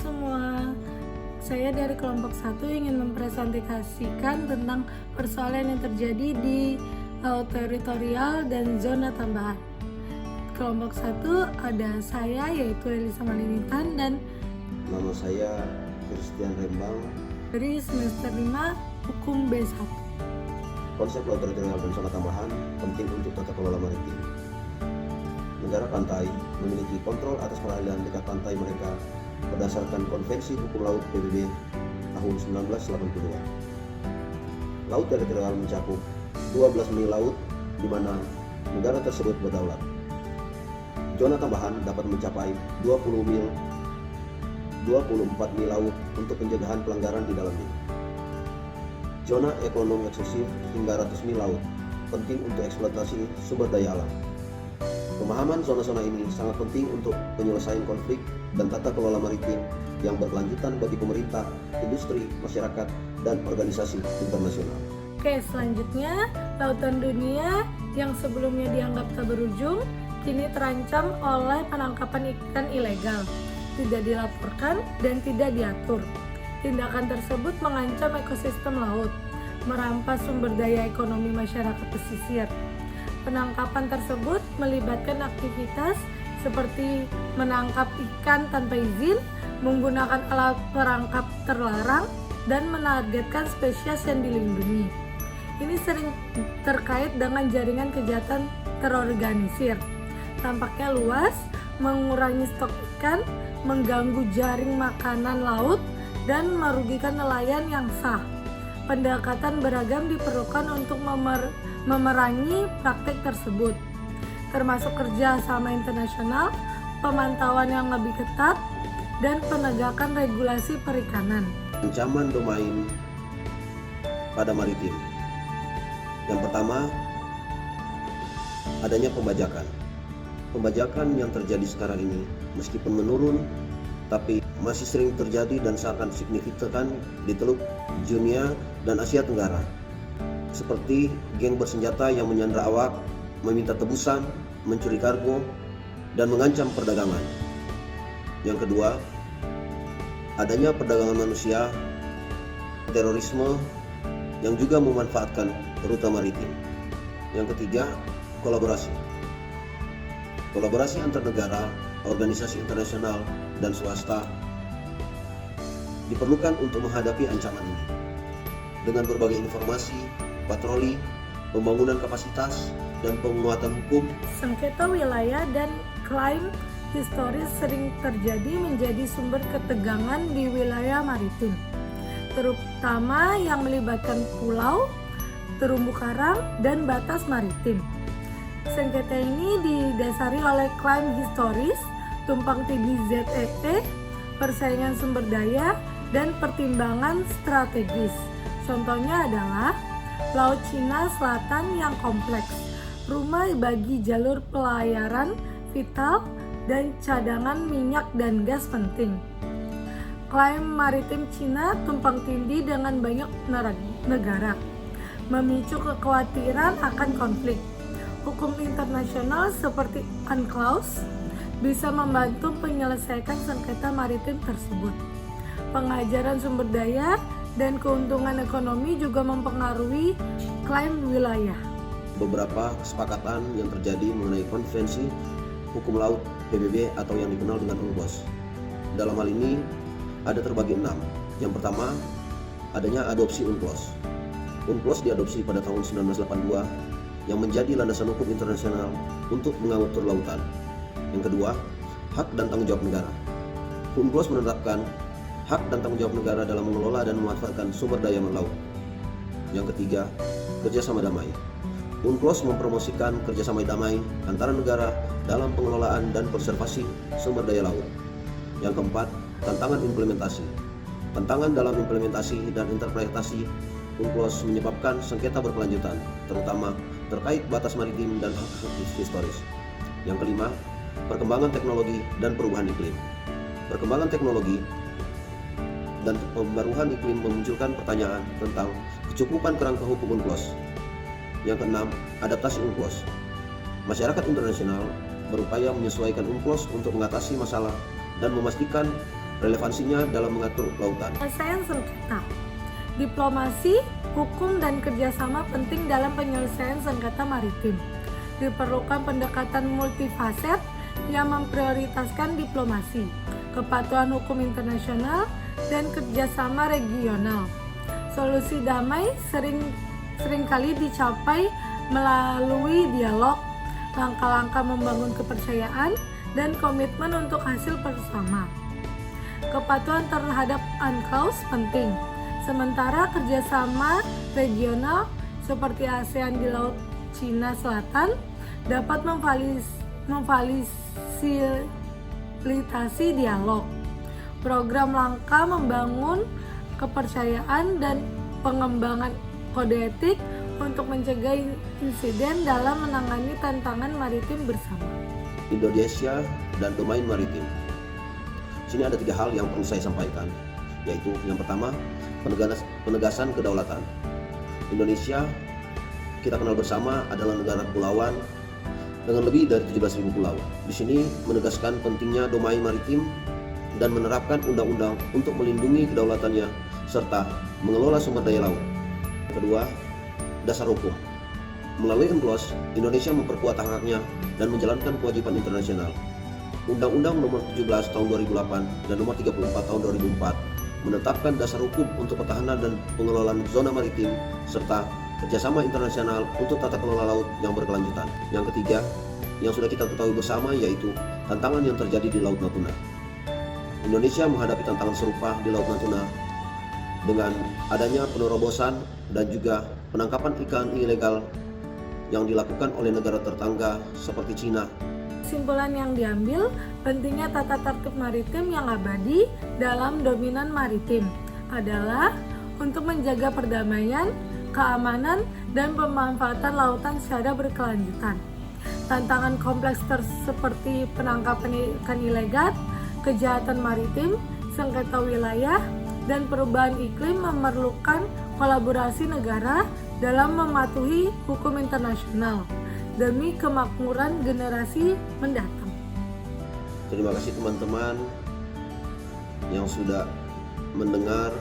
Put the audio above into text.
semua, saya dari kelompok 1 ingin mempresentasikan tentang persoalan yang terjadi di laut teritorial dan zona tambahan. Kelompok 1 ada saya yaitu Elisa Malinitan dan nama saya Christian Rembang. dari semester 5 Hukum B1. Konsep laut teritorial dan zona tambahan penting untuk tata kelola maritim. Negara pantai memiliki kontrol atas perairan dekat pantai mereka berdasarkan Konvensi Hukum Laut PBB tahun 1982. Laut teritorial mencakup 12 mil laut di mana negara tersebut berdaulat. Zona tambahan dapat mencapai 24 mil laut untuk pencegahan pelanggaran di dalamnya. Zona ekonomi eksklusif hingga ratus mil laut penting untuk eksploitasi sumber daya alam. Pemahaman zona-zona ini sangat penting untuk penyelesaian konflik dan tata kelola maritim yang berkelanjutan bagi pemerintah, industri, masyarakat, dan organisasi internasional. Oke, selanjutnya lautan dunia yang sebelumnya dianggap tak berujung kini terancam oleh penangkapan ikan ilegal, tidak dilaporkan dan tidak diatur. Tindakan tersebut mengancam ekosistem laut, merampas sumber daya ekonomi masyarakat pesisir. Penangkapan tersebut melibatkan aktivitas seperti menangkap ikan tanpa izin, menggunakan alat perangkap terlarang, dan menargetkan spesies yang dilindungi. Ini sering terkait dengan jaringan kejahatan terorganisir. Tampaknya luas, mengurangi stok ikan, mengganggu jaring makanan laut, dan merugikan nelayan yang sah. Pendekatan beragam diperlukan untuk memerangi praktik tersebut, termasuk kerja sama internasional, pemantauan yang lebih ketat, dan penegakan regulasi perikanan. Ancaman domain pada maritim. Yang pertama, adanya pembajakan. Pembajakan yang terjadi sekarang ini meskipun menurun, tapi masih sering terjadi dan sangat signifikan di Teluk Junia dan Asia Tenggara. Seperti geng bersenjata yang menyandra awak, meminta tebusan, mencuri kargo, dan mengancam perdagangan. Yang kedua, adanya perdagangan manusia, terorisme yang juga memanfaatkan rute maritim. Yang ketiga, kolaborasi. Kolaborasi antar negara, organisasi internasional, dan swasta diperlukan untuk menghadapi ancaman ini. Dengan berbagai informasi, patroli, pembangunan kapasitas, dan penguatan hukum. Sengketa wilayah dan klaim historis sering terjadi menjadi sumber ketegangan di wilayah maritim, terutama yang melibatkan pulau, terumbu karang, dan batas maritim. Sengketa ini didasari oleh klaim historis, tumpang tindih ZEE, persaingan sumber daya, dan pertimbangan strategis. Contohnya adalah Laut Cina Selatan yang kompleks, rumah bagi jalur pelayaran vital, dan cadangan minyak dan gas penting. Klaim maritim Cina tumpang tindih dengan banyak negara, memicu kekhawatiran akan konflik. Hukum internasional seperti UNCLOS bisa membantu menyelesaikan sengketa maritim tersebut. Pengajaran sumber daya dan keuntungan ekonomi juga mempengaruhi klaim wilayah. Beberapa kesepakatan yang terjadi mengenai Konvensi Hukum Laut PBB atau yang dikenal dengan UNCLOS. Dalam hal ini ada terbagi 6. Yang pertama, adanya adopsi UNCLOS. UNCLOS diadopsi pada tahun 1982 yang menjadi landasan hukum internasional untuk mengatur lautan. Yang kedua, hak dan tanggung jawab negara. UNCLOS menetapkan hak dan tanggung jawab negara dalam mengelola dan memanfaatkan sumber daya laut. Yang ketiga, kerjasama damai. UNCLOS mempromosikan kerjasama damai antara negara dalam pengelolaan dan konservasi sumber daya laut. Yang keempat, tantangan implementasi. Tantangan dalam implementasi dan interpretasi UNCLOS menyebabkan sengketa berkelanjutan, terutama terkait batas maritim dan hak historis. Yang kelima, perkembangan teknologi dan perubahan iklim. Perkembangan teknologi dan pembaruan iklim memunculkan pertanyaan tentang kecukupan kerangka hukum UNCLOS. Yang keenam, adaptasi UNCLOS. Masyarakat internasional berupaya menyesuaikan UNCLOS untuk mengatasi masalah dan memastikan relevansinya dalam mengatur lautan. Penyelesaian sengketa. Diplomasi, hukum, dan kerjasama penting dalam penyelesaian sengketa maritim. Diperlukan pendekatan multifaset yang memprioritaskan diplomasi, kepatuhan hukum internasional, dan kerjasama regional. Solusi damai seringkali dicapai melalui dialog, langkah-langkah membangun kepercayaan, dan komitmen untuk hasil bersama. Kepatuhan terhadap UNCLOS penting, sementara kerjasama regional seperti ASEAN di Laut Cina Selatan dapat memfasilitasi dialog. Program langkah membangun kepercayaan dan pengembangan kode etik untuk mencegah insiden dalam menangani tantangan maritim bersama. Indonesia dan domain maritim. Sini ada 3 hal yang perlu saya sampaikan, yaitu yang pertama, penegasan kedaulatan. Indonesia, kita kenal bersama, adalah negara kepulauan dengan lebih dari 17.000 pulau. Di sini menegaskan pentingnya domain maritim dan menerapkan undang-undang untuk melindungi kedaulatannya serta mengelola sumber daya laut. Kedua, dasar hukum. Melalui UNCLOS, Indonesia memperkuat hak-haknya dan menjalankan kewajiban internasional. Undang-Undang Nomor 17 Tahun 2008 dan Nomor 34 Tahun 2004 menetapkan dasar hukum untuk pertahanan dan pengelolaan zona maritim serta kerjasama internasional untuk tata kelola laut yang berkelanjutan. Yang ketiga, yang sudah kita ketahui bersama, yaitu tantangan yang terjadi di Laut Natuna. Indonesia menghadapi tantangan serupa di Laut Natuna dengan adanya penerobosan dan juga penangkapan ikan ilegal yang dilakukan oleh negara tetangga seperti Cina. Kesimpulan yang diambil, pentingnya tata tertib maritim yang abadi dalam dominan maritim adalah untuk menjaga perdamaian, keamanan, dan pemanfaatan lautan secara berkelanjutan. Tantangan kompleks seperti penangkapan ikan ilegal, kejahatan maritim, sengketa wilayah, dan perubahan iklim memerlukan kolaborasi negara dalam mematuhi hukum internasional demi kemakmuran generasi mendatang. Terima kasih teman-teman yang sudah mendengar